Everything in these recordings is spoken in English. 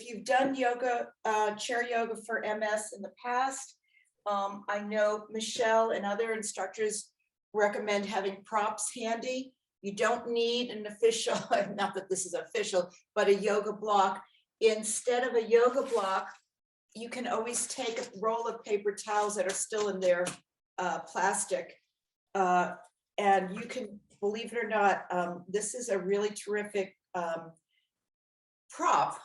you've done yoga, chair yoga for MS in the past, I know Michelle and other instructors recommend having props handy. You don't need an official, not that this is official, but a yoga block. Instead of a yoga block, you can always take a roll of paper towels that are still in their plastic. And you can, believe it or not, this is a really terrific prop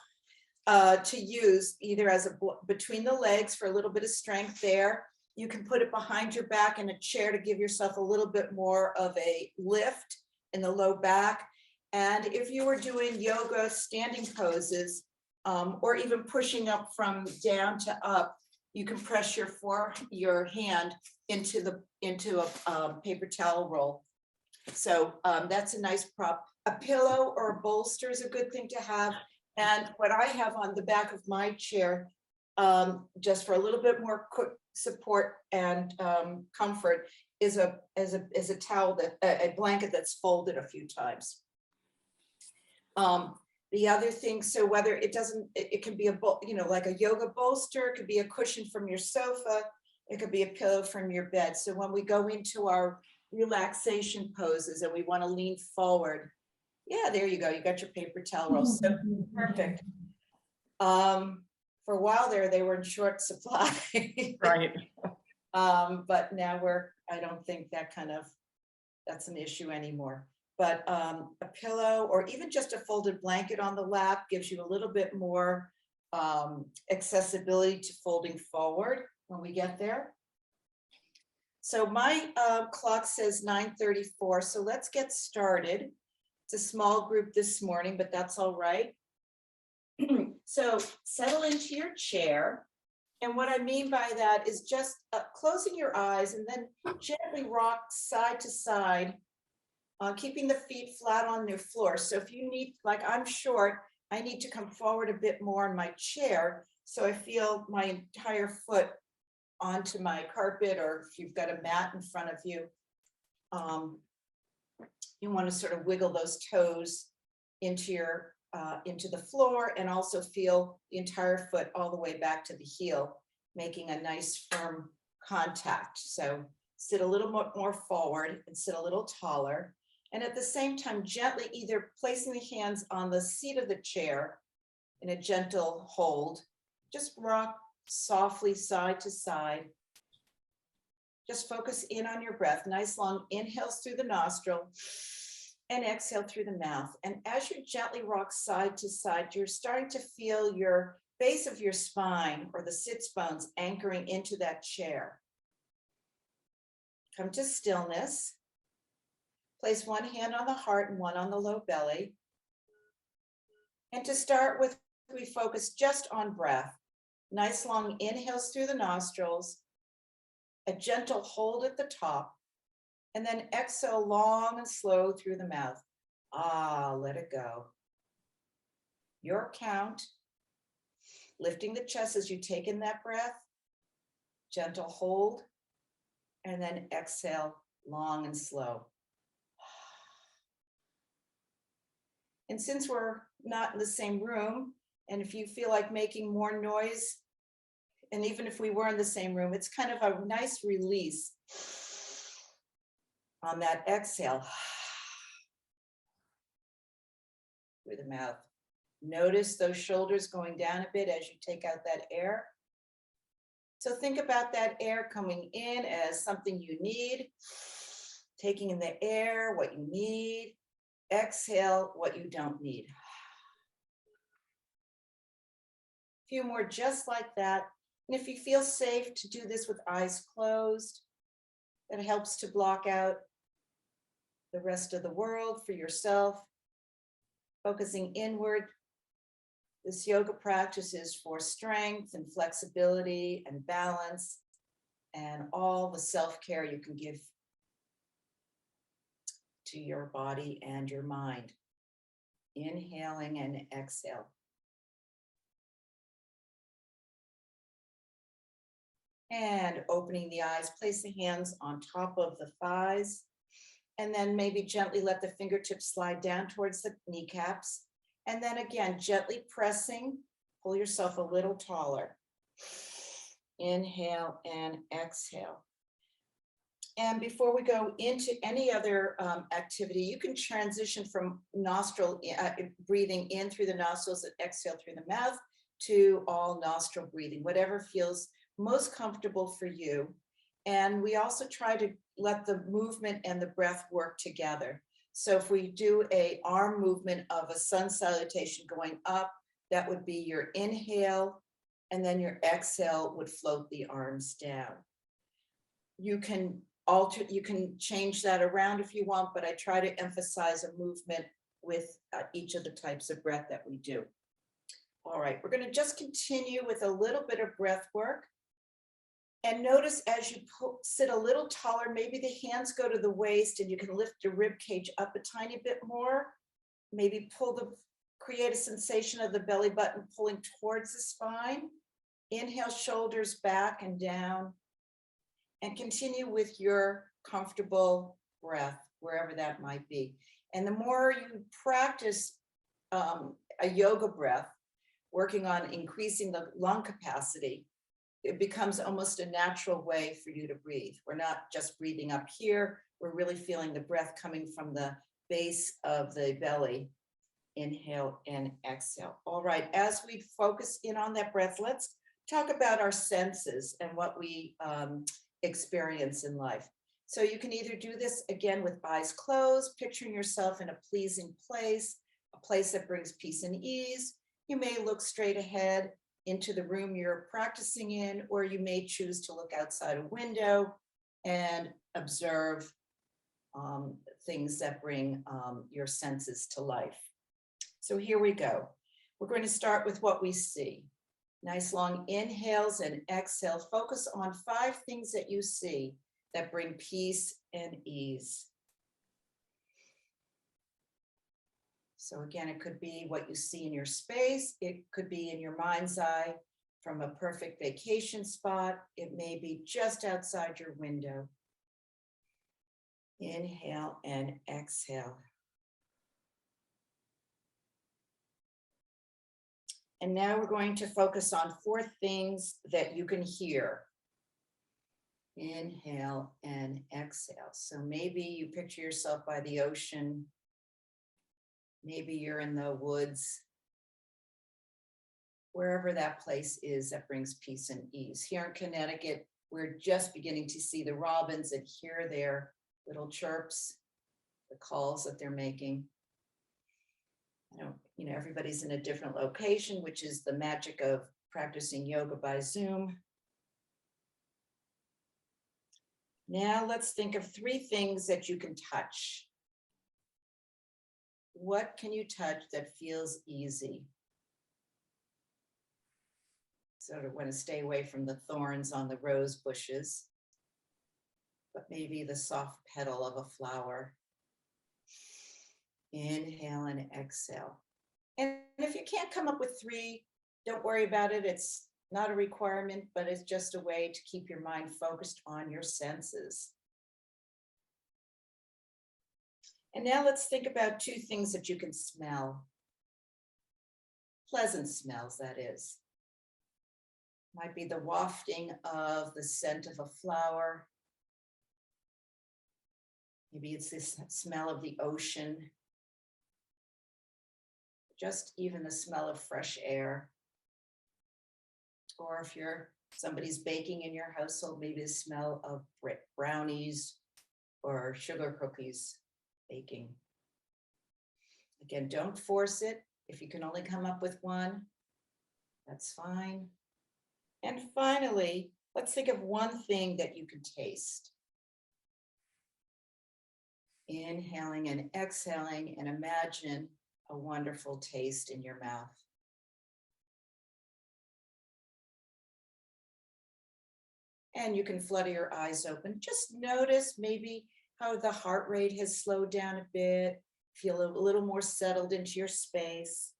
to use either as a between the legs for a little bit of strength there. You can put it behind your back in a chair to give yourself a little bit more of a lift in the low back. And if you were doing yoga standing poses, or even pushing up from down to up, you can press your hand into a paper towel roll. So that's a nice prop. A pillow or a bolster is a good thing to have. And what I have on the back of my chair, just for a little bit more quick support and comfort, is a towel, that a blanket that's folded a few times. The other thing, so whether it can be like a yoga bolster, it could be a cushion from your sofa, it could be a pillow from your bed. So when we go into our relaxation poses and we want to lean forward, yeah, there you go. You got your paper towel roll. So perfect. For a while there, they were in short supply. Right. But now I don't think that's an issue anymore. But a pillow or even just a folded blanket on the lap gives you a little bit more accessibility to folding forward when we get there. So my clock says 9:34, so let's get started. It's a small group this morning, but that's all right. So settle into your chair. And what I mean by that is just closing your eyes and then gently rock side to side, keeping the feet flat on the floor. So if you need, like I'm short, I need to come forward a bit more in my chair so I feel my entire foot onto my carpet, or if you've got a mat in front of you, you want to sort of wiggle those toes into the floor and also feel the entire foot all the way back to the heel, making a nice firm contact. So sit a little more forward and sit a little taller. And at the same time, gently either placing the hands on the seat of the chair in a gentle hold, just rock softly side to side. Just focus in on your breath. Nice long inhales through the nostril and exhale through the mouth. And as you gently rock side to side, you're starting to feel your base of your spine or the sits bones anchoring into that chair. Come to stillness. Place one hand on the heart and one on the low belly. And to start with, we focus just on breath. Nice long inhales through the nostrils, a gentle hold at the top, and then exhale long and slow through the mouth. Let it go. Your count, lifting the chest as you take in that breath, gentle hold, and then exhale long and slow. And since we're not in the same room, and if you feel like making more noise, and even if we were in the same room, it's kind of a nice release on that exhale through the mouth. Notice those shoulders going down a bit as you take out that air. So think about that air coming in as something you need, taking in the air, what you need, exhale, what you don't need. A few more just like that. And if you feel safe to do this with eyes closed, that helps to block out the rest of the world for yourself. Focusing inward. This yoga practice is for strength and flexibility and balance and all the self-care you can give to your body and your mind. Inhaling and exhale. And opening the eyes, place the hands on top of the thighs, and then maybe gently let the fingertips slide down towards the kneecaps. And then again, gently pressing Pull yourself a little taller. Inhale and exhale. And before we go into any other activity, you can transition from nostril breathing in through the nostrils and exhale through the mouth to all nostril breathing, whatever feels most comfortable for you. And we also try to let the movement and the breath work together. So if we do an arm movement of a sun salutation going up, that would be your inhale, and then your exhale would float the arms down. You can change that around if you want, but I try to emphasize a movement with each of the types of breath that we do. All right, we're going to just continue with a little bit of breath work. And notice as you sit a little taller, maybe the hands go to the waist and you can lift your rib cage up a tiny bit more. Maybe create a sensation of the belly button pulling towards the spine. Inhale, shoulders back and down. And continue with your comfortable breath, wherever that might be. And the more you practice a yoga breath, working on increasing the lung capacity, it becomes almost a natural way for you to breathe. We're not just breathing up here, we're really feeling the breath coming from the base of the belly. Inhale and exhale. All right, as we focus in on that breath, let's talk about our senses and what we experience in life. So you can either do this again with eyes closed, picturing yourself in a pleasing place, a place that brings peace and ease. You may look straight ahead into the room you're practicing in, or you may choose to look outside a window and observe things that bring your senses to life. So here we go. We're going to start with what we see. Nice long inhales and exhale. Focus on 5 things that you see that bring peace and ease. So again, it could be what you see in your space. It could be in your mind's eye from a perfect vacation spot. It may be just outside your window. Inhale and exhale. And now we're going to focus on 4 things that you can hear. Inhale and exhale. So maybe you picture yourself by the ocean. Maybe you're in the woods. Wherever that place is that brings peace and ease. Here in Connecticut, we're just beginning to see the robins and hear their little chirps, the calls that they're making. Everybody's in a different location, which is the magic of practicing yoga by Zoom. Now let's think of 3 things that you can touch. What can you touch that feels easy? So I want to stay away from the thorns on the rose bushes, but maybe the soft petal of a flower. Inhale and exhale. And if you can't come up with 3, don't worry about it. It's not a requirement, but it's just a way to keep your mind focused on your senses. And now let's think about 2 things that you can smell. Pleasant smells, that is. Might be the wafting of the scent of a flower. Maybe it's this smell of the ocean. Just even the smell of fresh air. Or if somebody's baking in your household, maybe the smell of brownies or sugar cookies baking. Again, don't force it. If you can only come up with 1, that's fine. And finally, let's think of 1 thing that you can taste. Inhaling and exhaling, and imagine a wonderful taste in your mouth. And you can flutter your eyes open. Just notice maybe how the heart rate has slowed down a bit. Feel a little more settled into your space.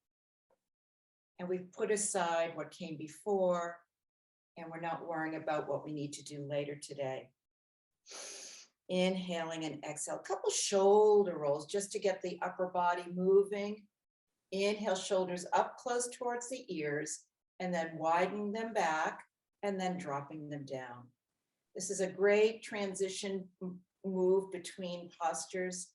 And we've put aside what came before, and we're not worrying about what we need to do later today. Inhaling and exhale. A couple shoulder rolls just to get the upper body moving. Inhale, shoulders up close towards the ears. and then widening them back and then dropping them down. This is a great transition move between postures.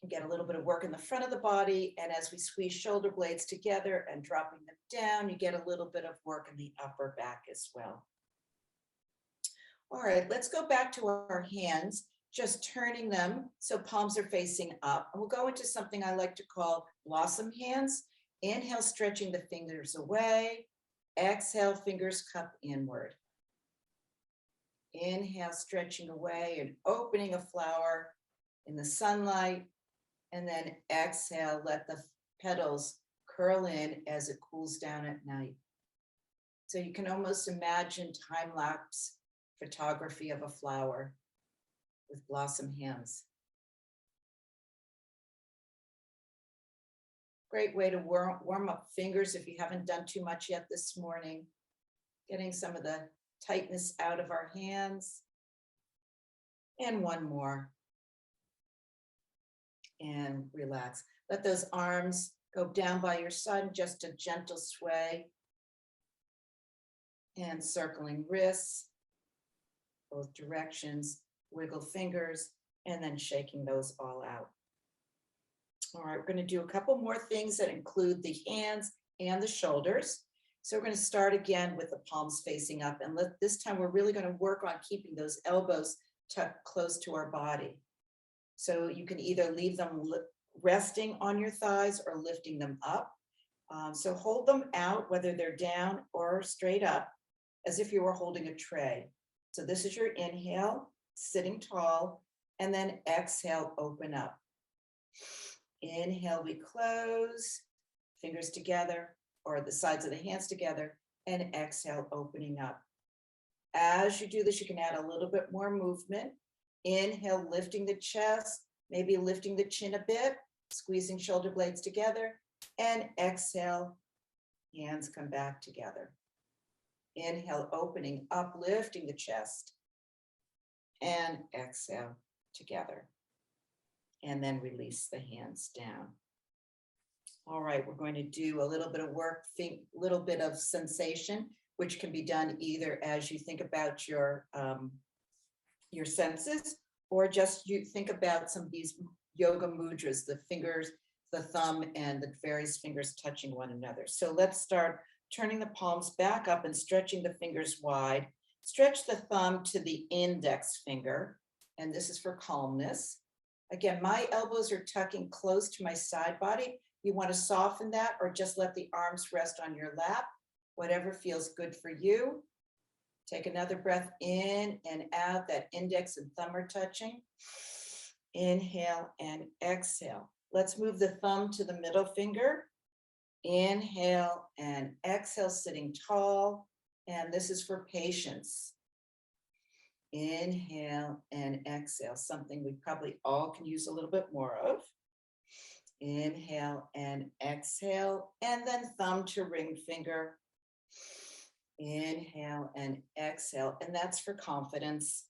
You get a little bit of work in the front of the body, and as we squeeze shoulder blades together and dropping them down, you get a little bit of work in the upper back as well. All right, let's go back to our hands, just turning them so palms are facing up. And we'll go into something I like to call blossom hands. Inhale, stretching the fingers away. Exhale, fingers cup inward. Inhale, stretching away and opening a flower in the sunlight. And then exhale, let the petals curl in as it cools down at night. So you can almost imagine time-lapse photography of a flower with blossom hands. Great way to warm up fingers if you haven't done too much yet this morning. Getting some of the tightness out of our hands. And one more. And relax. Let those arms go down by your side, just a gentle sway. And circling wrists, both directions, wiggle fingers, and then shaking those all out. All right, we're going to do a couple more things that include the hands and the shoulders. So we're going to start again with the palms facing up, and this time we're really going to work on keeping those elbows tucked close to our body. So you can either leave them resting on your thighs or lifting them up. So hold them out, whether they're down or straight up, as if you were holding a tray. So this is your inhale, sitting tall, and then exhale, open up. Inhale, we close, fingers together, or the sides of the hands together, and exhale, opening up. As you do this, you can add a little bit more movement. Inhale, lifting the chest, maybe lifting the chin a bit, squeezing shoulder blades together, and exhale, hands come back together. Inhale, opening up, lifting the chest, and exhale together. And then release the hands down. All right, we're going to do a little bit of work, little bit of sensation, which can be done either as you think about your senses, or just you think about some of these yoga mudras, the fingers, the thumb, and the various fingers touching one another. So let's start turning the palms back up and stretching the fingers wide. Stretch the thumb to the index finger, and this is for calmness. Again, my elbows are tucking close to my side body. You want to soften that or just let the arms rest on your lap, whatever feels good for you. Take another breath in and out, that index and thumb are touching. Inhale and exhale. Let's move the thumb to the middle finger. Inhale and exhale, sitting tall. And this is for patience. Inhale and exhale, something we probably all can use a little bit more of. Inhale and exhale, and then thumb to ring finger. Inhale and exhale, and that's for confidence.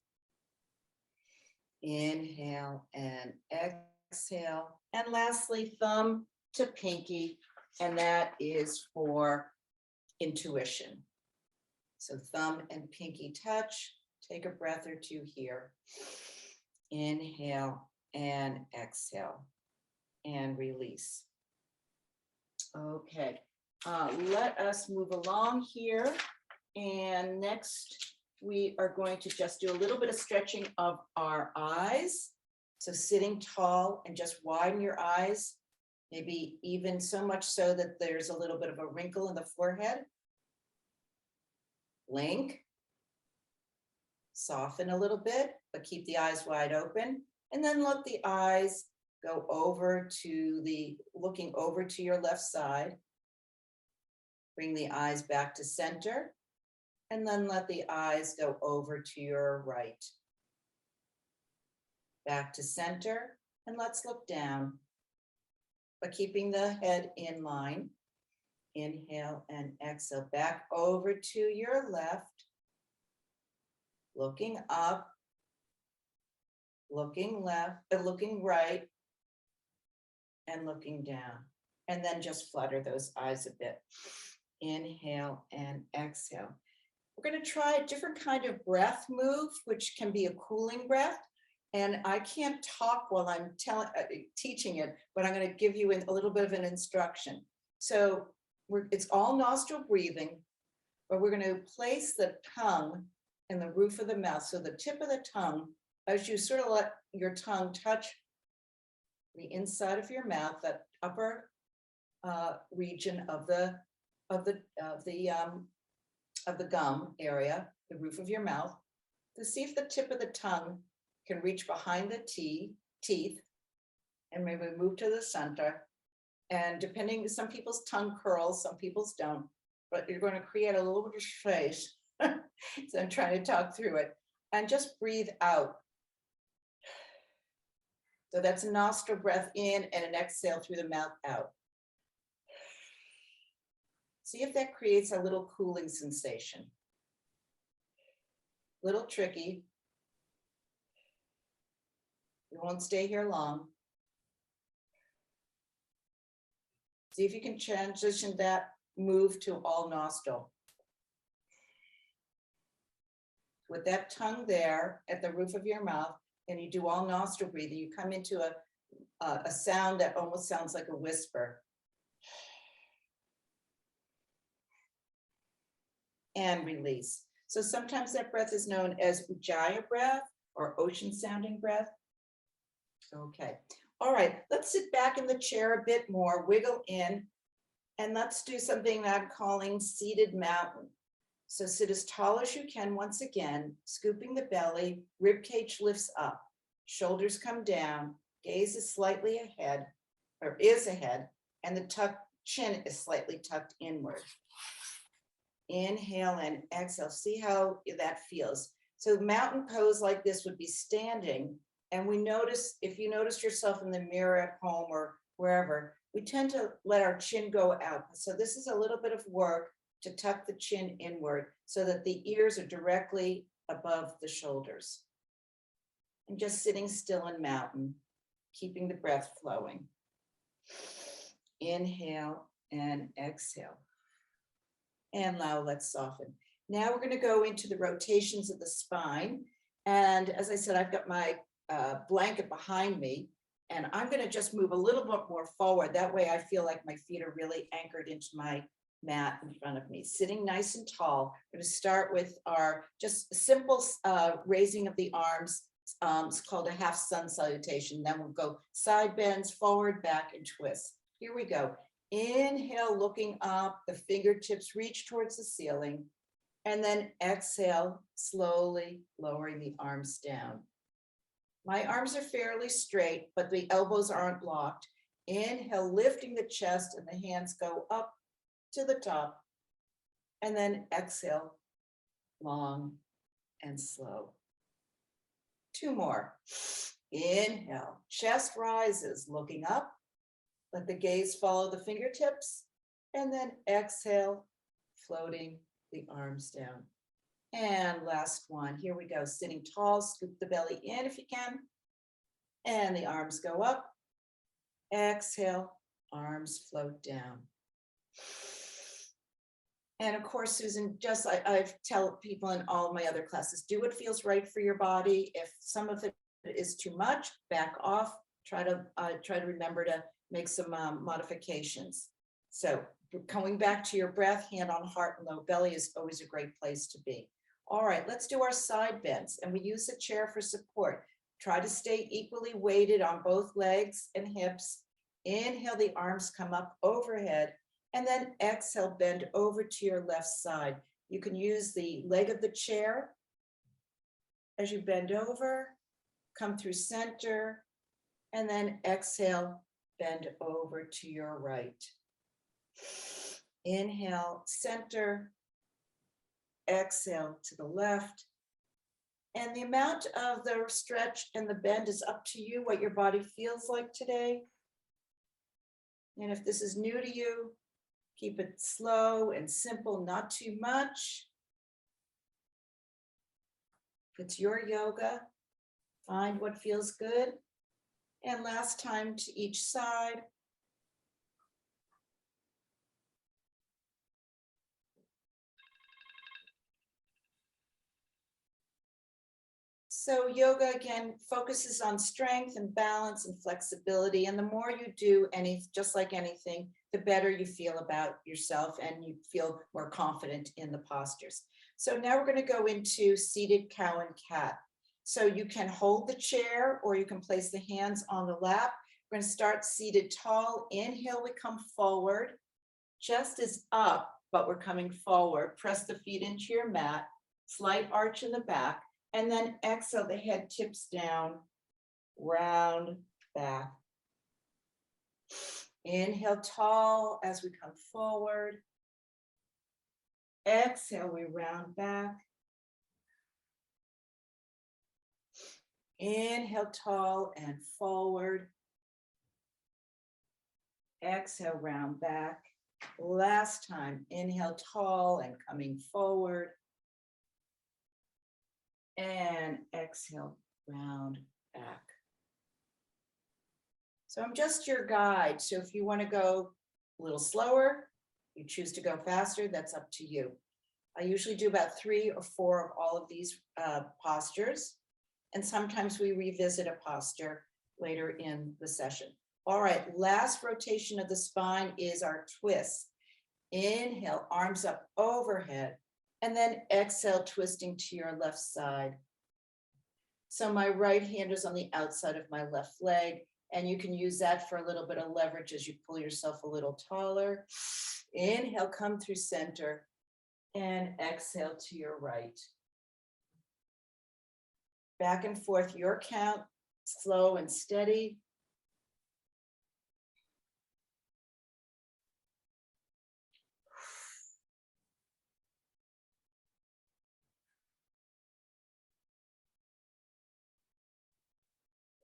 Inhale and exhale, and lastly, thumb to pinky, and that is for intuition. So thumb and pinky touch. Take a breath or two here. Inhale and exhale and release. Okay, let us move along here. And next, we are going to just do a little bit of stretching of our eyes. So sitting tall and just widen your eyes, maybe even so much so that there's a little bit of a wrinkle in the forehead. Blink. Soften a little bit, but keep the eyes wide open. And then let the eyes go over to looking over to your left side. Bring the eyes back to center. And then let the eyes go over to your right. Back to center, and let's look down, but keeping the head in line. Inhale and exhale, back over to your left. Looking up, looking left, looking right, and looking down. And then just flutter those eyes a bit. Inhale and exhale. We're going to try a different kind of breath move, which can be a cooling breath. And I can't talk while I'm teaching it, but I'm going to give you a little bit of an instruction. So it's all nostril breathing, but we're going to place the tongue in the roof of the mouth. So the tip of the tongue, as you sort of let your tongue touch the inside of your mouth, that upper region of the gum area, the roof of your mouth, to see if the tip of the tongue can reach behind the teeth, and maybe move to the center. And depending, some people's tongue curls, some people's don't, but you're going to create a little bit of space. So I'm trying to talk through it, and just breathe out. So that's a nostril breath in and an exhale through the mouth out. See if that creates a little cooling sensation. Little tricky. We won't stay here long. See if you can transition that move to all nostril. With that tongue there at the roof of your mouth, and you do all nostril breathing, you come into a sound that almost sounds like a whisper. And release. So sometimes that breath is known as Ujjayi breath or ocean sounding breath. Okay. All right. Let's sit back in the chair a bit more, wiggle in, and let's do something that I'm calling seated mountain. So sit as tall as you can once again, scooping the belly, rib cage lifts up, shoulders come down, gaze is slightly ahead, or is ahead, and the chin is slightly tucked inward. Inhale and exhale. See how that feels. So mountain pose like this would be standing. And we notice, if you notice yourself in the mirror at home or wherever, we tend to let our chin go out. So this is a little bit of work to tuck the chin inward so that the ears are directly above the shoulders. And just sitting still in mountain, keeping the breath flowing. Inhale and exhale. And now let's soften. Now we're going to go into the rotations of the spine. And as I said, I've got my blanket behind me, and I'm going to just move a little bit more forward. That way I feel like my feet are really anchored into my mat in front of me. Sitting nice and tall. We're going to start with our just simple raising of the arms. It's called a half sun salutation. Then we'll go side bends, forward, back, and twist. Here we go. Inhale, looking up, the fingertips reach towards the ceiling, and then exhale, slowly lowering the arms down. My arms are fairly straight, but the elbows aren't locked. Inhale, lifting the chest, and the hands go up to the top, and then exhale, long and slow. Two more. Inhale, chest rises, looking up. Let the gaze follow the fingertips, and then exhale, floating the arms down. And last one, here we go, sitting tall, scoop the belly in if you can, and the arms go up. Exhale, arms float down. And of course, Susan, just I tell people in all of my other classes, do what feels right for your body. If some of it is too much, back off. Try to remember to make some modifications. So going back to your breath, hand on heart and low belly is always a great place to be. All right, let's do our side bends, and we use the chair for support. Try to stay equally weighted on both legs and hips. Inhale, the arms come up overhead, and then exhale, bend over to your left side. You can use the leg of the chair as you bend over, come through center, and then exhale, bend over to your right. Inhale, center, exhale to the left. And the amount of the stretch and the bend is up to you, what your body feels like today. And if this is new to you, keep it slow and simple, not too much. If it's your yoga, find what feels good. And last time to each side. So yoga, again, focuses on strength and balance and flexibility. And the more you do just like anything, the better you feel about yourself and you feel more confident in the postures. So now we're going to go into seated cow and cat. So you can hold the chair or you can place the hands on the lap. We're going to start seated tall. Inhale, we come forward. Chest is up, but we're coming forward. Press the feet into your mat. Slight arch in the back. And then exhale, the head tips down, round back. Inhale tall as we come forward. Exhale, we round back. Inhale tall and forward. Exhale, round back. Last time, inhale tall and coming forward. And exhale, round back. So I'm just your guide. So if you want to go a little slower, you choose to go faster, that's up to you. I usually do about 3 or 4 of all of these postures. And sometimes we revisit a posture later in the session. All right, last rotation of the spine is our twist. Inhale, arms up overhead. And then exhale, twisting to your left side. So my right hand is on the outside of my left leg, and you can use that for a little bit of leverage as you pull yourself a little taller. Inhale, come through center, and exhale to your right. Back and forth, your count, slow and steady.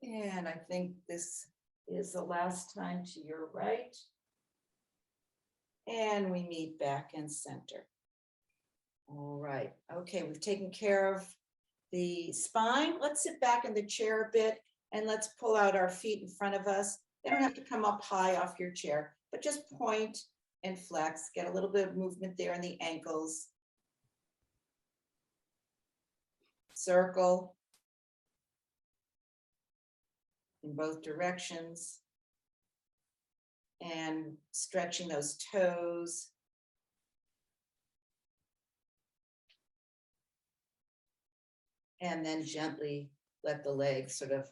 And I think this is the last time to your right. And we meet back in center. All right. Okay, we've taken care of the spine. Let's sit back in the chair a bit and let's pull out our feet in front of us. They don't have to come up high off your chair, but just point and flex. Get a little bit of movement there in the ankles. Circle in both directions. And stretching those toes. And then gently let the legs sort of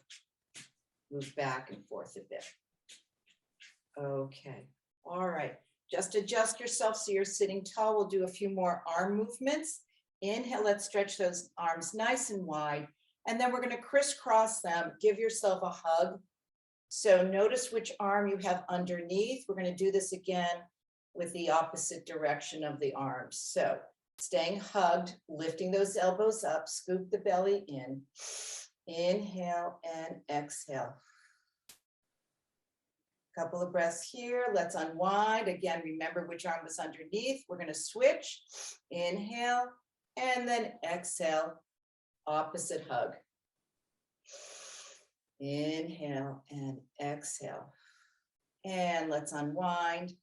move back and forth a bit. Okay, all right. Just adjust yourself so you're sitting tall. We'll do a few more arm movements. Inhale, let's stretch those arms nice and wide. And then we're going to crisscross them. Give yourself a hug. So notice which arm you have underneath. We're going to do this again with the opposite direction of the arms. So staying hugged, lifting those elbows up, scoop the belly in. Inhale and exhale. Couple of breaths here. Let's unwind. Again, remember which arm was underneath. We're going to switch. Inhale and then exhale. Opposite hug. Inhale and exhale. And let's unwind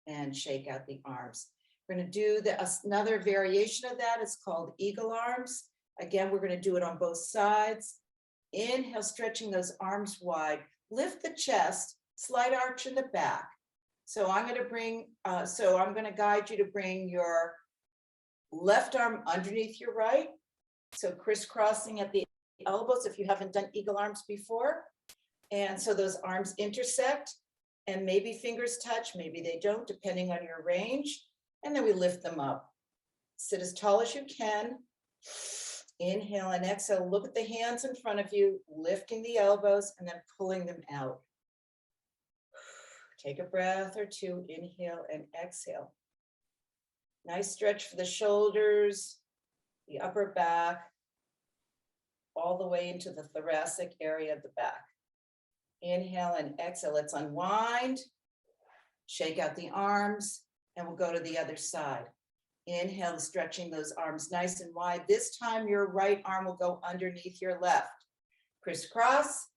and shake out the arms. We're going to do another variation of that. It's called eagle arms. Again, we're going to do it on both sides. Inhale, stretching those arms wide. Lift the chest, slight arch in the back. So I'm going to guide you to bring your left arm underneath your right. So crisscrossing at the elbows if you haven't done eagle arms before. And so those arms intersect and maybe fingers touch, maybe they don't, depending on your range. And then we lift them up. Sit as tall as you can. Inhale and exhale. Look at the hands in front of you, lifting the elbows and then pulling them out. Take a breath or two. Inhale and exhale. Nice stretch for the shoulders, the upper back, all the way into the thoracic area of the back. Inhale and exhale. Let's unwind, shake out the arms, and we'll go to the other side. Inhale, stretching those arms nice and wide. This time, your right arm will go underneath your left. Crisscross,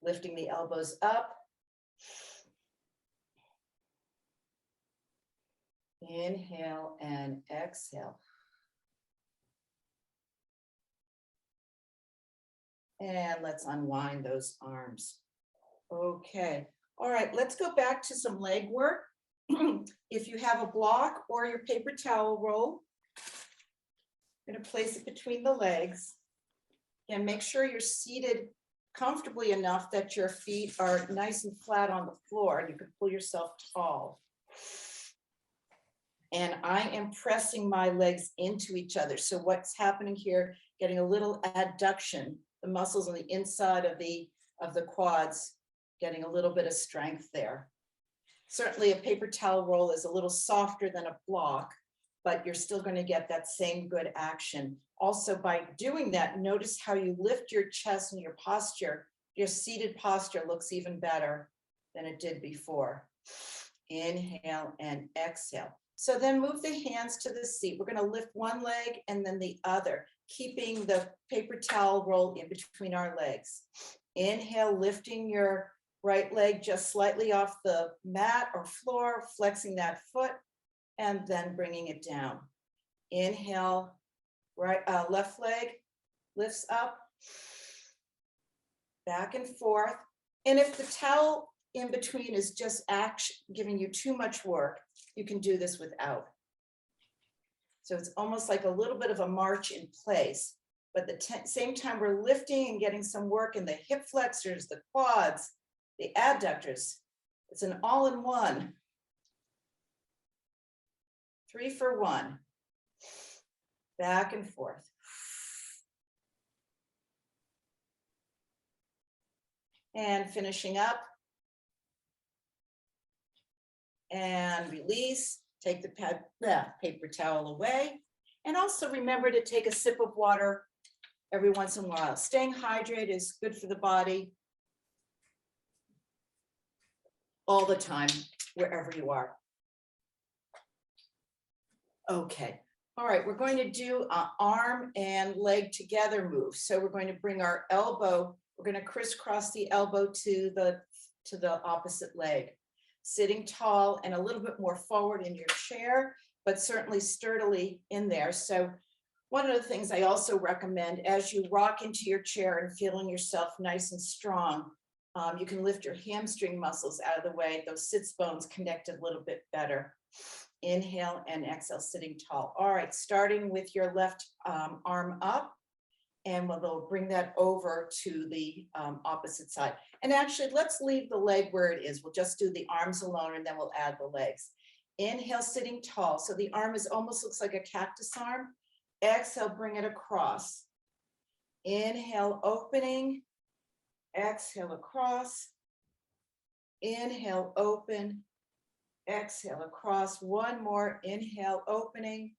lifting the elbows up. Inhale and exhale. And let's unwind those arms. Okay, all right, let's go back to some leg work. If you have a block or your paper towel roll, I'm going to place it between the legs. And make sure you're seated comfortably enough that your feet are nice and flat on the floor and you can pull yourself tall. And I am pressing my legs into each other. So what's happening here, getting a little adduction, the muscles on the inside of the quads, getting a little bit of strength there. Certainly a paper towel roll is a little softer than a block, but you're still going to get that same good action. Also, by doing that, notice how you lift your chest and your posture. Your seated posture looks even better than it did before. Inhale and exhale. So then move the hands to the seat. We're going to lift one leg and then the other, keeping the paper towel roll in between our legs. Inhale, lifting your right leg just slightly off the mat or floor, flexing that foot, and then bringing it down. Inhale, left leg lifts up, back and forth. And if the towel in between is just giving you too much work, you can do this without. So it's almost like a little bit of a march in place, but at the same time we're lifting and getting some work in the hip flexors, the quads, the adductors. It's an all-in-one. 3 for 1. Back and forth. And finishing up. And release. Take the paper towel away. And also remember to take a sip of water every once in a while. Staying hydrated is good for the body. All the time, wherever you are. Okay. All right, we're going to do an arm and leg together move. So we're going to bring our elbow, we're going to crisscross the elbow to the opposite leg. Sitting tall and a little bit more forward in your chair, but certainly sturdily in there. So one of the things I also recommend as you rock into your chair and feeling yourself nice and strong, you can lift your hamstring muscles out of the way. Those sits bones connect a little bit better. Inhale and exhale, sitting tall. All right, starting with your left arm up, and we'll bring that over to the opposite side. And actually, let's leave the leg where it is. We'll just do the arms alone, and then we'll add the legs. Inhale, sitting tall. So the arm almost looks like a cactus arm. Exhale, bring it across. Inhale, opening. Exhale, across. Inhale, open. Exhale, across. One more. Inhale, opening.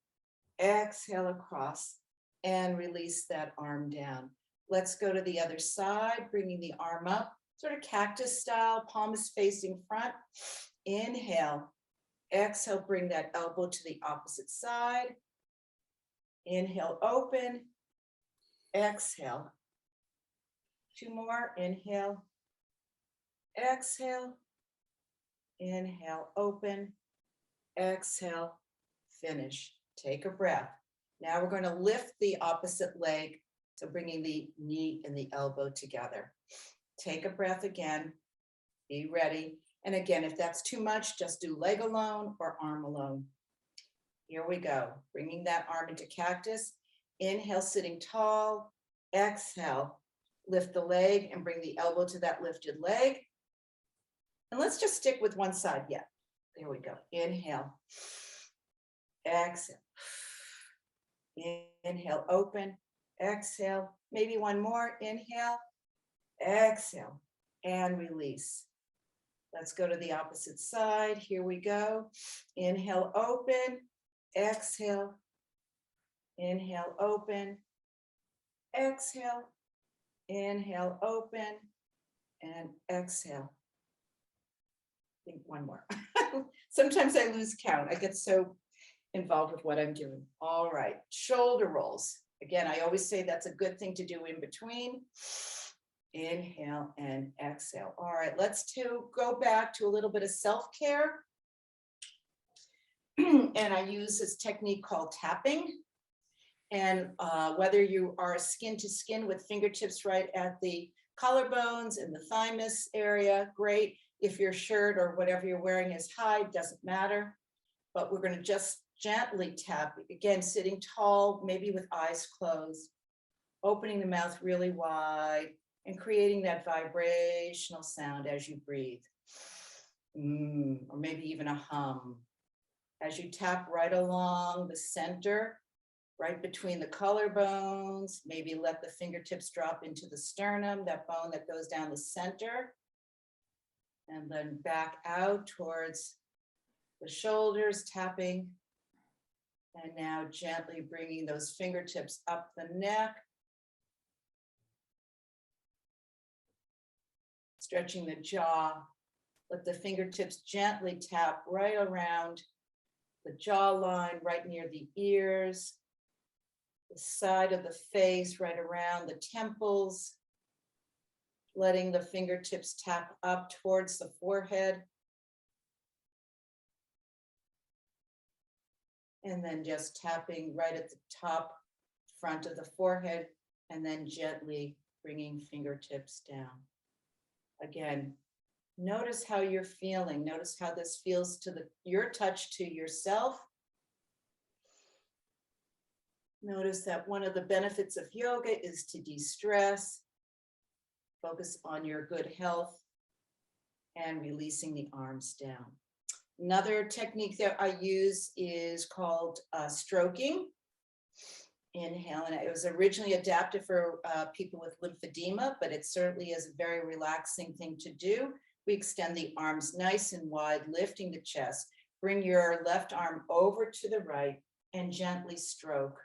Exhale, across. And release that arm down. Let's go to the other side, bringing the arm up, sort of cactus style, palm is facing front. Inhale. Exhale, bring that elbow to the opposite side. Inhale, open. Exhale. 2 more. Inhale. Exhale. Inhale, open. Exhale, finish. Take a breath. Now we're going to lift the opposite leg, so bringing the knee and the elbow together. Take a breath again. Be ready. And again, if that's too much, just do leg alone or arm alone. Here we go. Bringing that arm into cactus. Inhale, sitting tall. Exhale, lift the leg and bring the elbow to that lifted leg. And let's just stick with one side yet. There we go. Inhale. Exhale. Inhale, open. Exhale. Maybe one more. Inhale. Exhale. And release. Let's go to the opposite side. Here we go. Inhale, open. Exhale. Inhale, open. Exhale. Inhale, open. And exhale. I think one more. Sometimes I lose count. I get so involved with what I'm doing. All right, shoulder rolls. Again, I always say that's a good thing to do in between. Inhale and exhale. All right, let's go back to a little bit of self-care. And I use this technique called tapping. And whether you are skin to skin with fingertips right at the collarbones and the thymus area, great. If your shirt or whatever you're wearing is high, doesn't matter. But we're going to just gently tap, again, sitting tall, maybe with eyes closed, opening the mouth really wide and creating that vibrational sound as you breathe. Or maybe even a hum. As you tap right along the center, right between the collarbones, maybe let the fingertips drop into the sternum, that bone that goes down the center, and then back out towards the shoulders, tapping. And now gently bringing those fingertips up the neck, stretching the jaw. Let the fingertips gently tap right around the jawline, right near the ears, the side of the face, right around the temples, letting the fingertips tap up towards the forehead. And then just tapping right at the top front of the forehead, and then gently bringing fingertips down. Again, notice how you're feeling. Notice how this feels to your touch to yourself. Notice that one of the benefits of yoga is to de-stress, focus on your good health, and releasing the arms down. Another technique that I use is called stroking. Inhale, and it was originally adapted for people with lymphedema, but it certainly is a very relaxing thing to do. We extend the arms nice and wide, lifting the chest. Bring your left arm over to the right and gently stroke.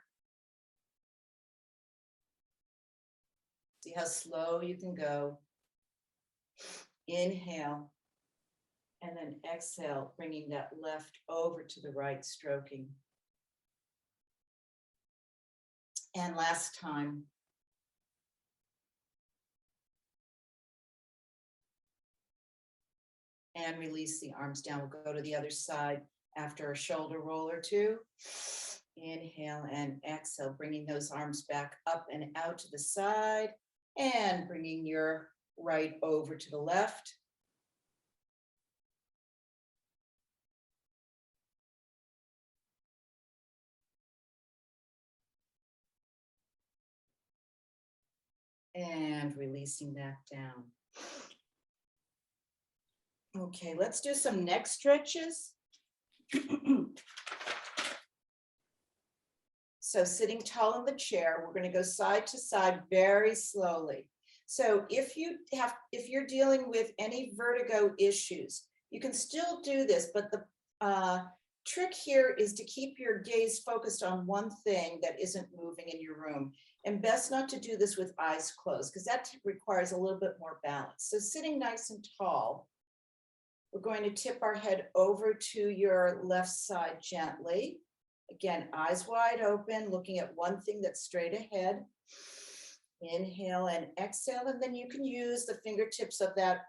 See how slow you can go. Inhale. And then exhale, bringing that left over to the right, stroking. And last time. And release the arms down. We'll go to the other side after a shoulder roll or two. Inhale and exhale, bringing those arms back up and out to the side, and bringing your right over to the left. And releasing that down. Okay, let's do some neck stretches. So sitting tall in the chair, we're going to go side to side very slowly. So if you're dealing with any vertigo issues, you can still do this, but the trick here is to keep your gaze focused on one thing that isn't moving in your room. And best not to do this with eyes closed, because that requires a little bit more balance. So sitting nice and tall, we're going to tip our head over to your left side gently. Again, eyes wide open, looking at one thing that's straight ahead. Inhale and exhale, and then you can use the fingertips of that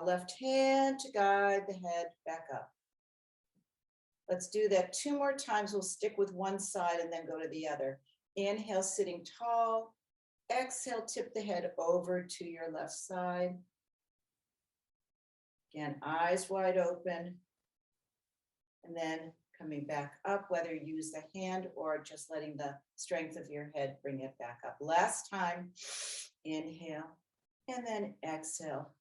left hand to guide the head back up. Let's do that 2 more times. We'll stick with one side and then go to the other. Inhale, sitting tall. Exhale, tip the head over to your left side. Again, eyes wide open. And then coming back up, whether you use the hand or just letting the strength of your head bring it back up. Last time, inhale, and then exhale.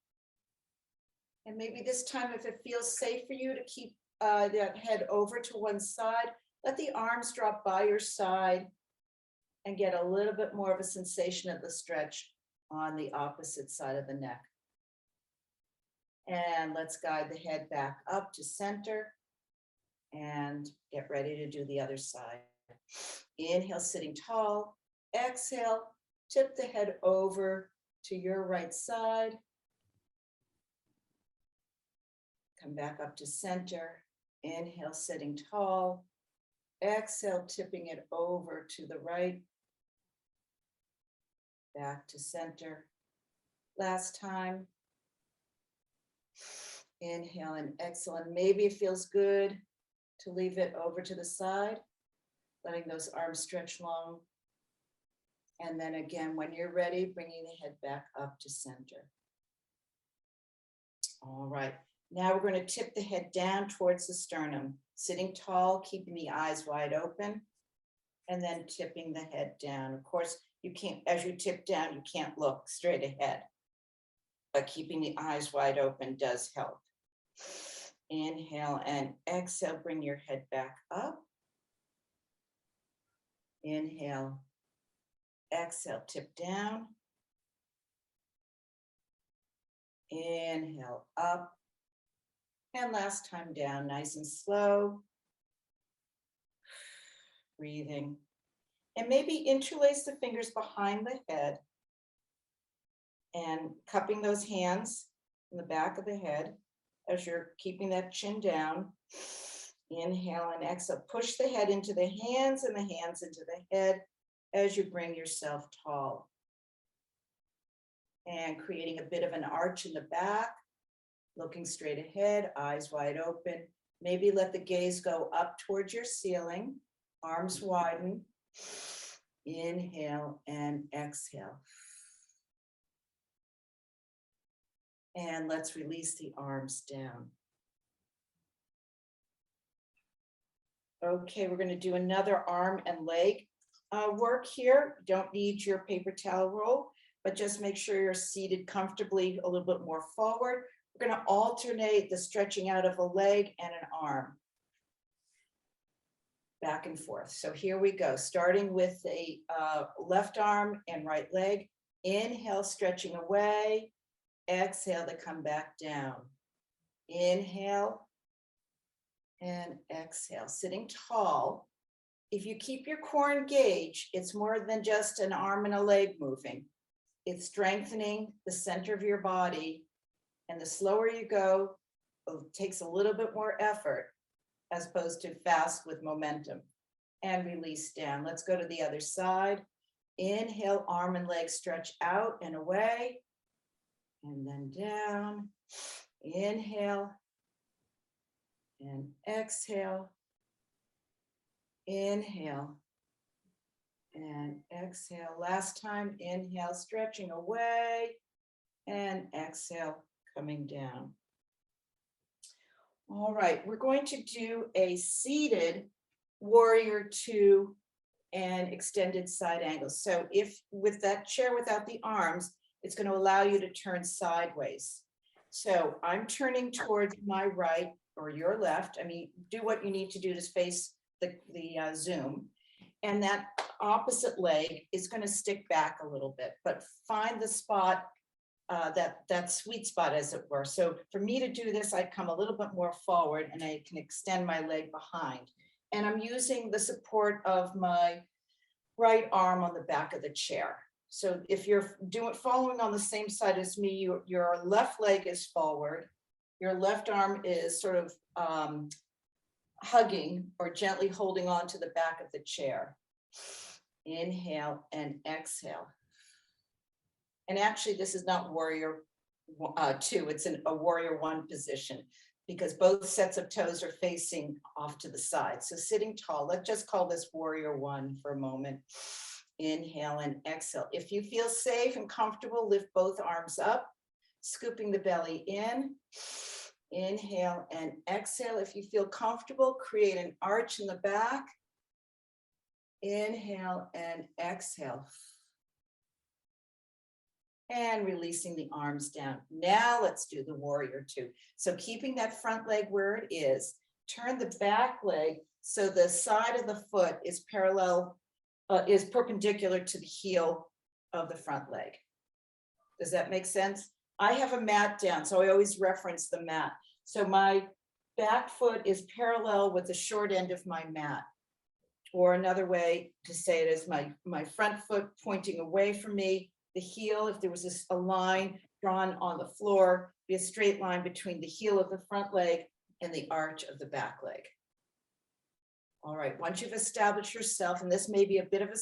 And maybe this time, if it feels safe for you to keep that head over to one side, let the arms drop by your side and get a little bit more of a sensation of the stretch on the opposite side of the neck. And let's guide the head back up to center and get ready to do the other side. Inhale, sitting tall. Exhale, tip the head over to your right side. Come back up to center. Inhale, sitting tall. Exhale, tipping it over to the right. Back to center. Last time. Inhale and exhale, and maybe it feels good to leave it over to the side. letting those arms stretch long. And then again, when you're ready, bringing the head back up to center. All right, now we're going to tip the head down towards the sternum, sitting tall, keeping the eyes wide open, and then tipping the head down. Of course, you can't, as you tip down, you can't look straight ahead, but keeping the eyes wide open does help. Inhale and exhale, bring your head back up. Inhale, exhale, tip down. Inhale, up. And last time down, nice and slow. Breathing. And maybe interlace the fingers behind the head and cupping those hands in the back of the head as you're keeping that chin down. Inhale and exhale. Push the head into the hands and the hands into the head as you bring yourself tall. And creating a bit of an arch in the back, looking straight ahead, eyes wide open. Maybe let the gaze go up towards your ceiling, arms widen. Inhale and exhale. And let's release the arms down. Okay, we're going to do another arm and leg work here. Don't need your paper towel roll, but just make sure you're seated comfortably a little bit more forward. We're going to alternate the stretching out of a leg and an arm. Back and forth. So here we go, starting with the left arm and right leg. Inhale, stretching away. Exhale to come back down. Inhale and exhale, sitting tall. If you keep your core engaged, it's more than just an arm and a leg moving. It's strengthening the center of your body. And the slower you go, it takes a little bit more effort as opposed to fast with momentum. And release down. Let's go to the other side. Inhale, arm and leg stretch out and away. And then down. Inhale and exhale. Inhale and exhale. Last time, inhale, stretching away, and exhale, coming down. All right, we're going to do a seated warrior two and extended side angles. So if with that chair without the arms, it's going to allow you to turn sideways. So I'm turning towards my right or your left. I mean, do what you need to do to face the Zoom. And that opposite leg is going to stick back a little bit, but find the spot, that sweet spot, as it were. So for me to do this, I come a little bit more forward and I can extend my leg behind. And I'm using the support of my right arm on the back of the chair. So if you're following on the same side as me, your left leg is forward, your left arm is sort of hugging or gently holding on to the back of the chair. Inhale and exhale. And actually, this is not warrior two, it's a warrior one position because both sets of toes are facing off to the side. So sitting tall, let's just call this warrior one for a moment. Inhale and exhale. If you feel safe and comfortable, lift both arms up, scooping the belly in. Inhale and exhale. If you feel comfortable, create an arch in the back. Inhale and exhale. And releasing the arms down. Now let's do the warrior two. So keeping that front leg where it is, turn the back leg so the side of the foot is parallel, is perpendicular to the heel of the front leg. Does that make sense? I have a mat down, so I always reference the mat. So my back foot is parallel with the short end of my mat. Or another way to say it is my front foot pointing away from me. The heel, if there was a line drawn on the floor, be a straight line between the heel of the front leg and the arch of the back leg. All right, once you've established yourself, and this may be a bit of a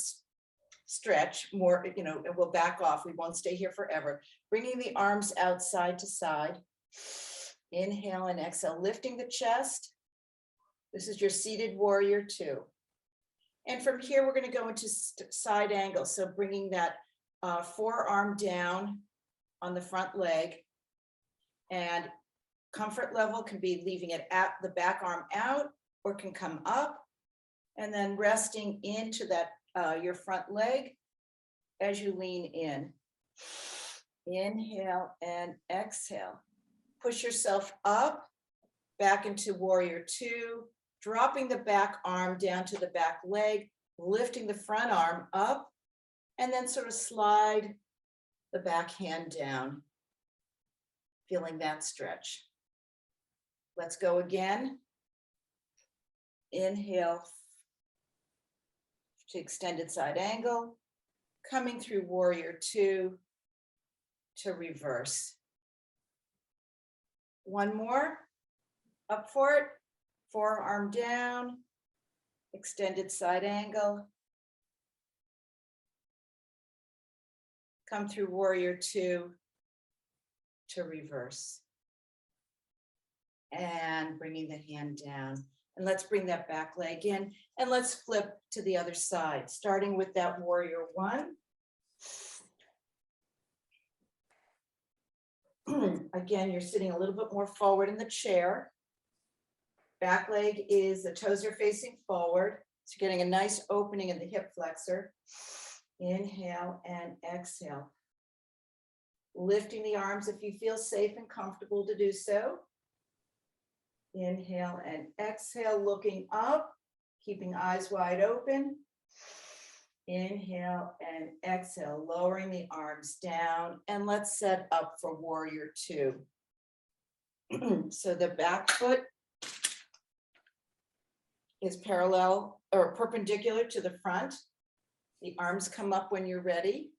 stretch, more, it will back off. We won't stay here forever. Bringing the arms out side to side. Inhale and exhale, lifting the chest. This is your seated warrior two. And from here, we're going to go into side angle. So bringing that forearm down on the front leg, and comfort level can be leaving it at the back arm out, or can come up and then resting into that your front leg as you lean in. Inhale and exhale. Push yourself up, back into warrior two, dropping the back arm down to the back leg, lifting the front arm up, and then sort of slide the back hand down, feeling that stretch. Let's go again. Inhale to extended side angle, coming through warrior two to reverse. One more, up for it, forearm down, extended side angle, come through warrior two to reverse. And bringing the hand down. And let's bring that back leg in, and let's flip to the other side, starting with that warrior one. Again, you're sitting a little bit more forward in the chair. Back leg is, the toes are facing forward. So you're getting a nice opening in the hip flexor. Inhale and exhale. Lifting the arms if you feel safe and comfortable to do so. Inhale and exhale, looking up, keeping eyes wide open. Inhale and exhale, lowering the arms down, and let's set up for warrior two. So the back foot is parallel or perpendicular to the front. The arms come up when you're ready.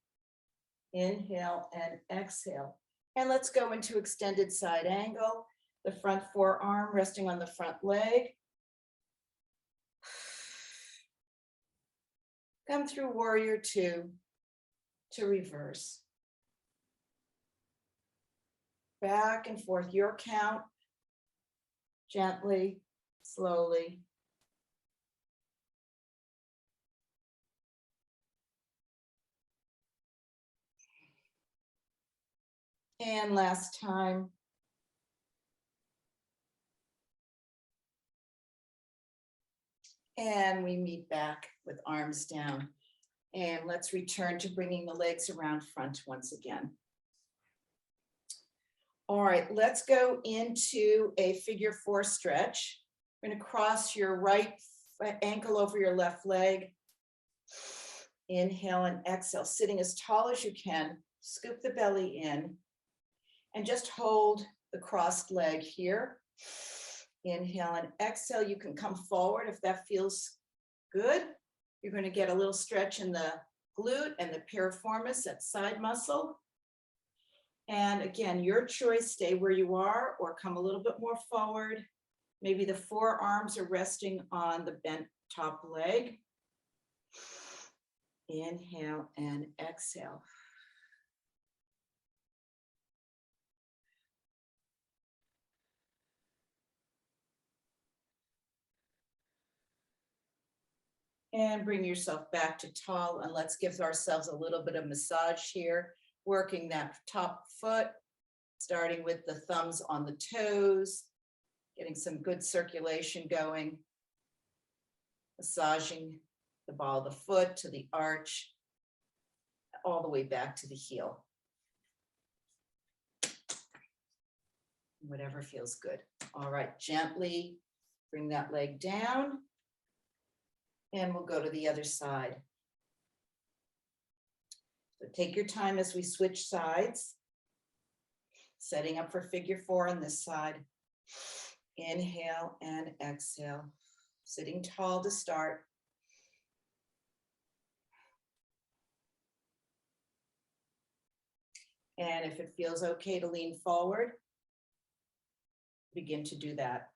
Inhale and exhale. And let's go into extended side angle. The front forearm resting on the front leg. Come through warrior two to reverse. Back and forth, your count, gently, slowly. And last time. And we meet back with arms down. And let's return to bringing the legs around front once again. All right, let's go into a figure four stretch. We're going to cross your right ankle over your left leg. Inhale and exhale, sitting as tall as you can. Scoop the belly in and just hold the crossed leg here. Inhale and exhale. You can come forward if that feels good. You're going to get a little stretch in the glute and the piriformis, that side muscle. And again, your choice, stay where you are or come a little bit more forward. Maybe the forearms are resting on the bent top leg. Inhale and exhale. And bring yourself back to tall, and let's give ourselves a little bit of massage here, working that top foot, starting with the thumbs on the toes, getting some good circulation going, massaging the ball of the foot to the arch, all the way back to the heel. Whatever feels good. All right, gently bring that leg down. And we'll go to the other side. So take your time as we switch sides. Setting up for figure four on this side. Inhale and exhale. Sitting tall to start. And if it feels okay to lean forward, begin to do that.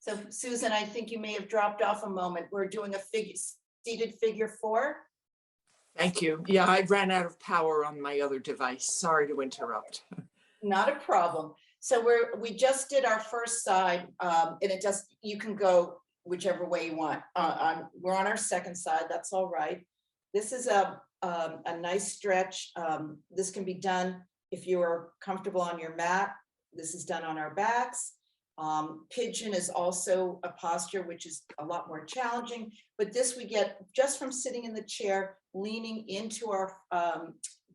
So Susan, I think you may have dropped off a moment. We're doing a seated figure four. Thank you. Yeah, I ran out of power on my other device. Sorry to interrupt. Not a problem. So we just did our first side, and it just, you can go whichever way you want. We're on our second side, that's all right. This is a nice stretch. This can be done if you are comfortable on your mat. This is done on our backs. Pigeon is also a posture which is a lot more challenging, but this we get just from sitting in the chair, leaning into our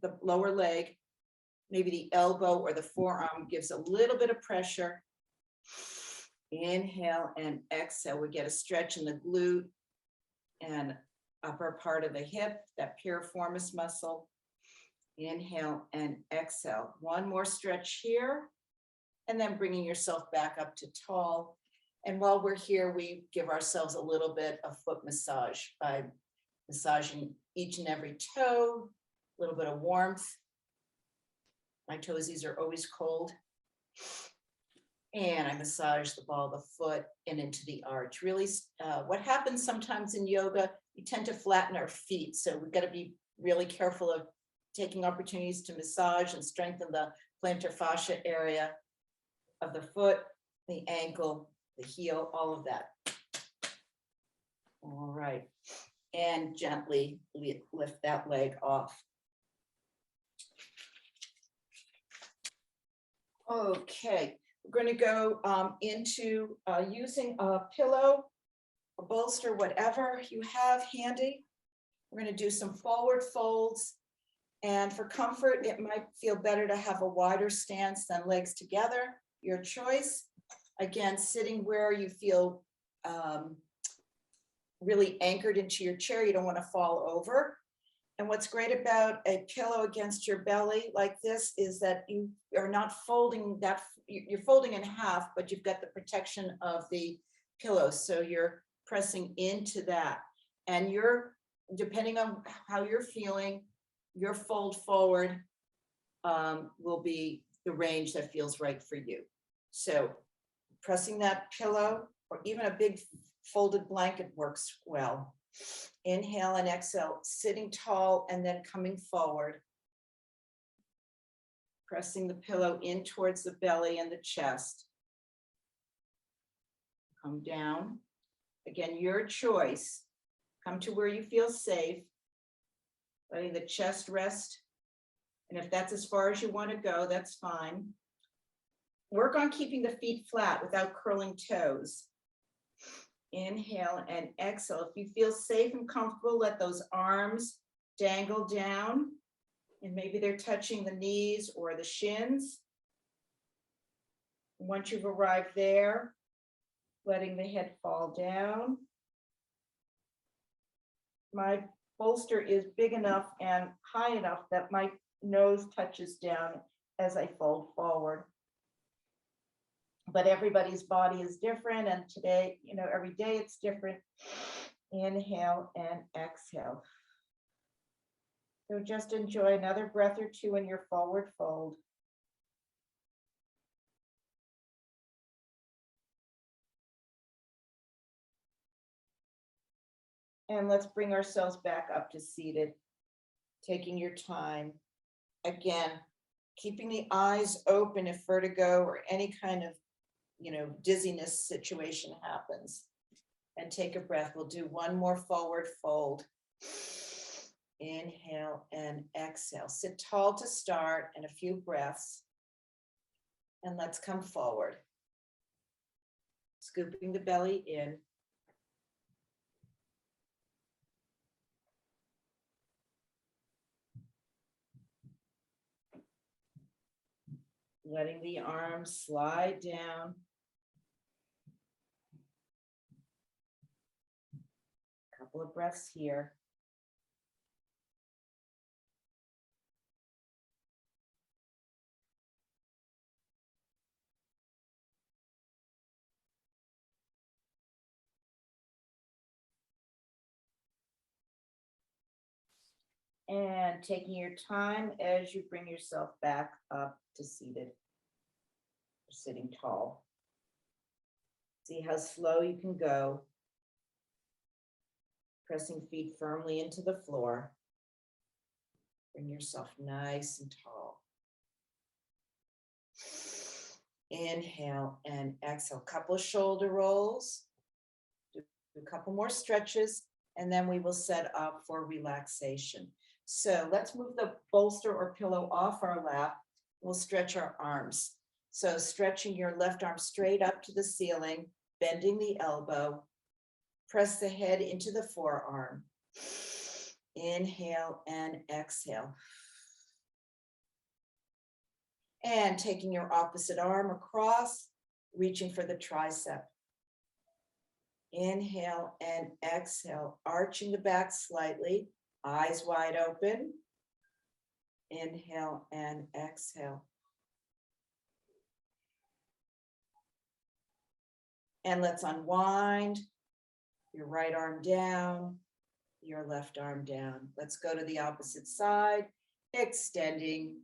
the lower leg. Maybe the elbow or the forearm gives a little bit of pressure. Inhale and exhale. We get a stretch in the glute and upper part of the hip, that piriformis muscle. Inhale and exhale. One more stretch here, and then bringing yourself back up to tall. And while we're here, we give ourselves a little bit of foot massage by massaging each and every toe, a little bit of warmth. My toesies are always cold. And I massage the ball of the foot and into the arch. Really, what happens sometimes in yoga, we tend to flatten our feet. So we've got to be really careful of taking opportunities to massage and strengthen the plantar fascia area of the foot, the ankle, the heel, all of that. All right. And gently lift that leg off. Okay, we're going to go into using a pillow, a bolster, whatever you have handy. We're going to do some forward folds. And for comfort, it might feel better to have a wider stance than legs together. Your choice. Again, sitting where you feel really anchored into your chair. You don't want to fall over. And what's great about a pillow against your belly like this is that you are not folding that, you're folding in half, but you've got the protection of the pillow. So you're pressing into that. And you're, depending on how you're feeling, your fold forward will be the range that feels right for you. So pressing that pillow or even a big folded blanket works well. Inhale and exhale, sitting tall and then coming forward. Pressing the pillow in towards the belly and the chest. Come down. Again, your choice. Come to where you feel safe. Letting the chest rest. And if that's as far as you want to go, that's fine. Work on keeping the feet flat without curling toes. Inhale and exhale. If you feel safe and comfortable, let those arms dangle down. And maybe they're touching the knees or the shins. Once you've arrived there, letting the head fall down. My bolster is big enough and high enough that my nose touches down as I fold forward. But everybody's body is different, and today, every day it's different. Inhale and exhale. So just enjoy another breath or two in your forward fold. And let's bring ourselves back up to seated, taking your time. Again, keeping the eyes open if vertigo or any kind of dizziness situation happens. And take a breath. We'll do one more forward fold. Inhale and exhale. Sit tall to start and a few breaths. And let's come forward. Scooping the belly in. Letting the arms slide down. Couple of breaths here. And taking your time as you bring yourself back up to seated, or sitting tall. See how slow you can go. Pressing feet firmly into the floor. Bring yourself nice and tall. Inhale and exhale. Couple of shoulder rolls. Do a couple more stretches, and then we will set up for relaxation. So let's move the bolster or pillow off our lap. We'll stretch our arms. So stretching your left arm straight up to the ceiling, bending the elbow, press the head into the forearm. Inhale and exhale. And taking your opposite arm across, reaching for the tricep. Inhale and exhale, arching the back slightly, eyes wide open. Inhale and exhale. And let's unwind your right arm down, your left arm down. Let's go to the opposite side, extending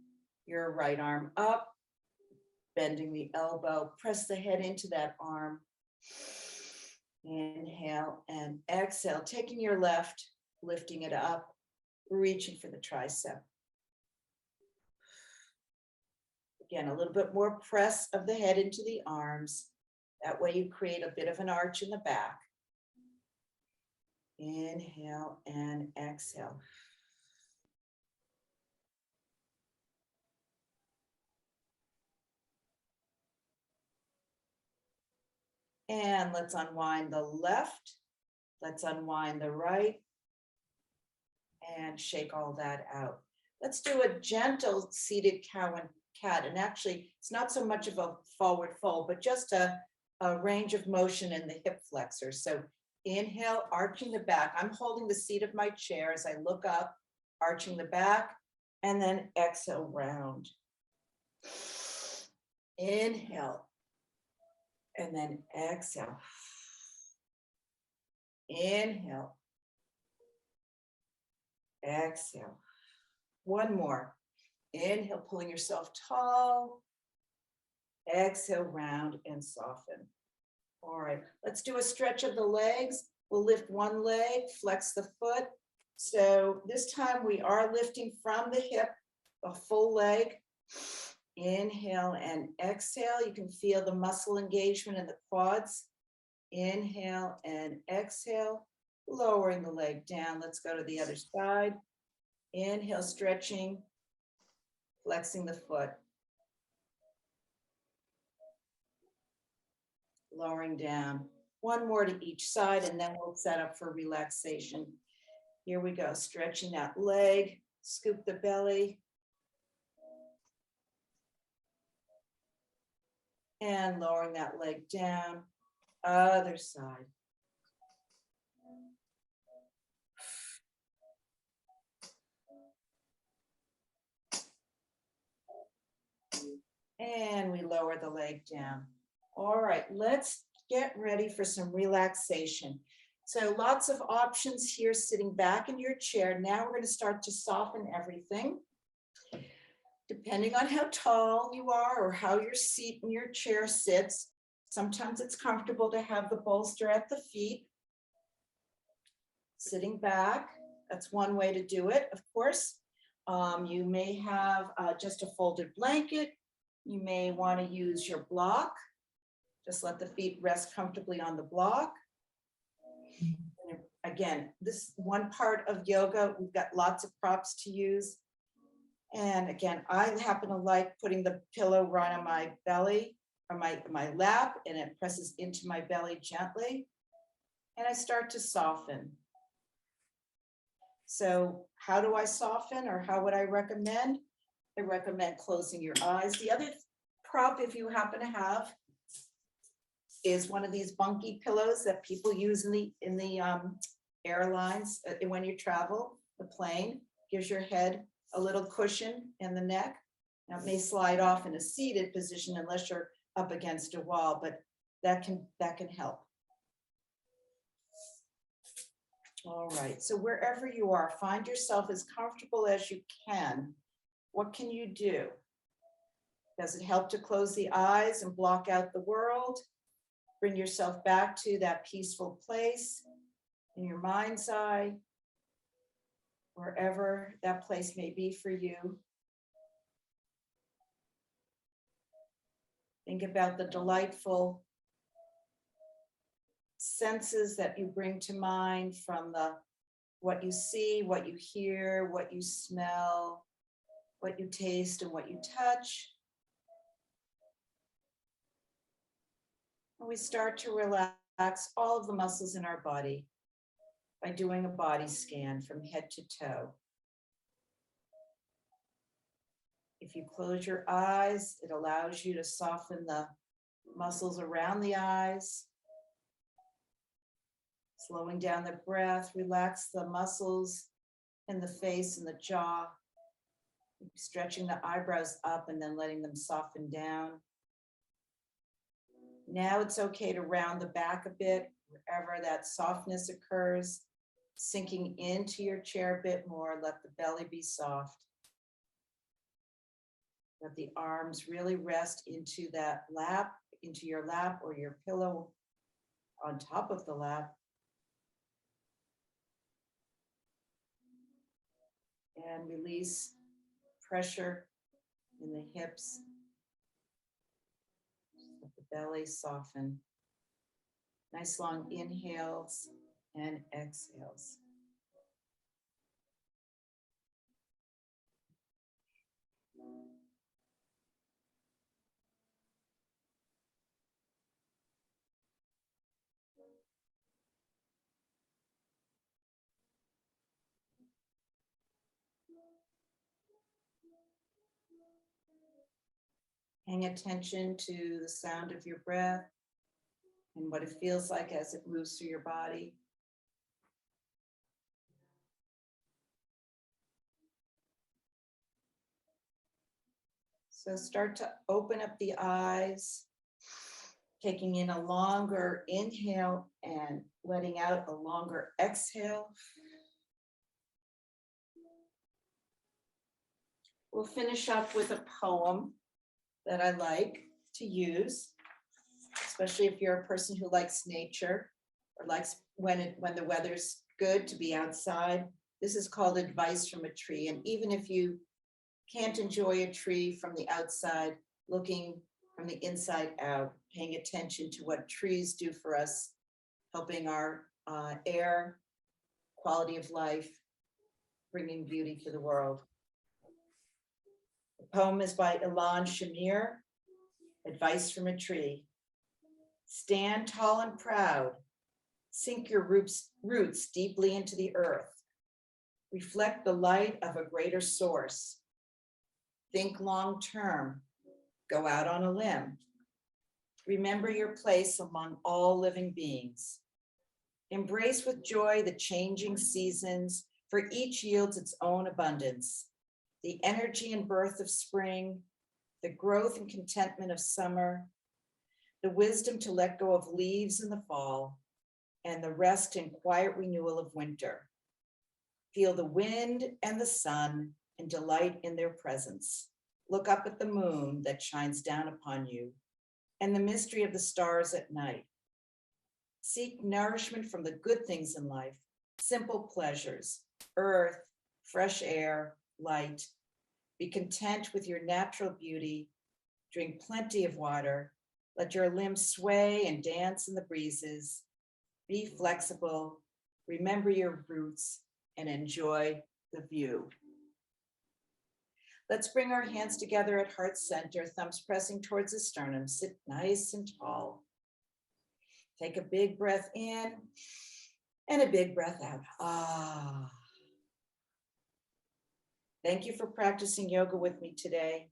your right arm up, bending the elbow, press the head into that arm. Inhale and exhale, taking your left, lifting it up, reaching for the tricep. Again, a little bit more press of the head into the arms. That way you create a bit of an arch in the back. Inhale and exhale. And let's unwind the left. Let's unwind the right. And shake all that out. Let's do a gentle seated cow and cat. And actually, it's not so much of a forward fold, but just a range of motion in the hip flexor. So inhale, arching the back. I'm holding the seat of my chair as I look up, arching the back, and then exhale, round. Inhale, and then exhale. Inhale. Exhale. One more. Inhale, pulling yourself tall. Exhale, round and soften. All right, let's do a stretch of the legs. We'll lift one leg, flex the foot. So this time we are lifting from the hip, a full leg. Inhale and exhale. You can feel the muscle engagement in the quads. Inhale and exhale, lowering the leg down. Let's go to the other side. Inhale, stretching, flexing the foot. Lowering down. One more to each side, and then we'll set up for relaxation. Here we go, stretching that leg, scoop the belly. And lowering that leg down, other side. And we lower the leg down. All right, let's get ready for some relaxation. So lots of options here, sitting back in your chair. Now we're going to start to soften everything. Depending on how tall you are or how your seat in your chair sits, sometimes it's comfortable to have the bolster at the feet. Sitting back, that's one way to do it, of course. You may have just a folded blanket. You may want to use your block. Just let the feet rest comfortably on the block. And again, this one part of yoga, we've got lots of props to use. And again, I happen to like putting the pillow right on my belly or my lap, and it presses into my belly gently. And I start to soften. So how do I soften, or how would I recommend? I recommend closing your eyes. The other prop, if you happen to have, is one of these bunky pillows that people use in the airlines when you travel. The plane gives your head a little cushion in the neck. Now it may slide off in a seated position unless you're up against a wall, but that can help. All right, so wherever you are, find yourself as comfortable as you can. What can you do? Does it help to close the eyes and block out the world? Bring yourself back to that peaceful place in your mind's eye. wherever that place may be for you. Think about the delightful senses that you bring to mind from what you see, what you hear, what you smell, what you taste, and what you touch. And we start to relax all of the muscles in our body by doing a body scan from head to toe. If you close your eyes, it allows you to soften the muscles around the eyes. Slowing down the breath, relax the muscles in the face and the jaw. Stretching the eyebrows up and then letting them soften down. Now it's okay to round the back a bit, wherever that softness occurs, sinking into your chair a bit more, let the belly be soft. Let the arms really rest into that lap, into your lap or your pillow on top of the lap. And release pressure in the hips. Let the belly soften. Nice long inhales and exhales. Paying attention to the sound of your breath and what it feels like as it moves through your body. So start to open up the eyes, taking in a longer inhale and letting out a longer exhale. We'll finish up with a poem that I like to use, especially if you're a person who likes nature or likes when the weather's good to be outside. This is called Advice from a Tree. And even if you can't enjoy a tree from the outside, looking from the inside out, paying attention to what trees do for us, helping our air, quality of life, bringing beauty to the world. The poem is by Ilan Shamir, Advice from a Tree. Stand tall and proud. Sink your roots deeply into the earth. Reflect the light of a greater source. Think long term. Go out on a limb. Remember your place among all living beings. Embrace with joy the changing seasons, for each yields its own abundance. The energy and birth of spring, the growth and contentment of summer, the wisdom to let go of leaves in the fall, and the rest and quiet renewal of winter. Feel the wind and the sun and delight in their presence. Look up at the moon that shines down upon you and the mystery of the stars at night. Seek nourishment from the good things in life, simple pleasures, earth, fresh air, light. Be content with your natural beauty. Drink plenty of water. Let your limbs sway and dance in the breezes. Be flexible. Remember your roots and enjoy the view. Let's bring our hands together at heart center, thumbs pressing towards the sternum. Sit nice and tall. Take a big breath in and a big breath out. Ah. Thank you for practicing yoga with me today.